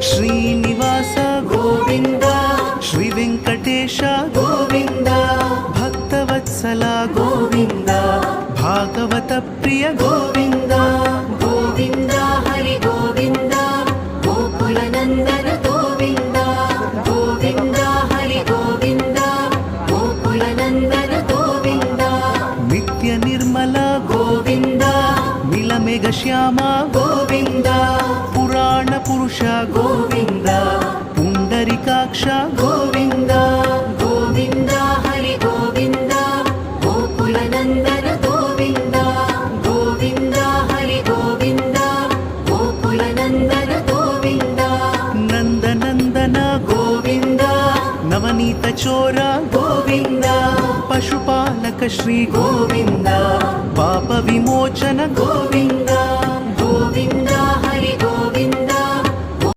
ಶ್ರೀನಿವಾಸ ಗೋವಿಂದ, ಶ್ರೀ ವೆಂಕಟೇಶ ಗೋವಿಂದ, ಭಕ್ತವತ್ಸಲ ಗೋವಿಂದ, ಭಾಗವತ ಪ್ರಿಯ ಗೋವಿಂದ. ಗೋವಿಂದ ಹರಿ ಗೋವಿಂದ, ಗೋಕುಲ ನಂದನ ಗೋವಿಂದ. ಗೋವಿಂದ ಹರಿ ಗೋವಿಂದ, ಗೋಕುಲ ನಂದನ ಗೋವಿಂದ. ನಿತ್ಯ ನಿರ್ಮಲ ಗೋವಿಂದ, ನೀಲಮೇಘ ಶ್ಯಾಮ ಗೋವಿಂದ. ಪುರಾಣ ಪುರುಷ ಗೋವಿಂದ, ಪುಂಡರಿಕಾಕ್ಷ ಗೋವಿಂದ. ಗೋವಿಂದ ಹರಿ ಗೋವಿಂದ, ಗೋಕುಲ ನಂದನ ಗೋವಿಂದ. ಗೋವಿಂದ ಹರಿ ಗೋವಿಂದ, ಗೋಕುಲ ನಂದನ ಗೋವಿಂದ. ನಂದನಂದನ ಗೋವಿಂದ, ನವನೀತ ಚೋರ ಗೋವಿಂದ. ಪಶುಪಾಲಕ ಶ್ರೀ ಗೋವಿಂದ, ಪಾಪ ವಿಮೋಚನ ಗೋವಿಂದ. ಗೋವಿಂದ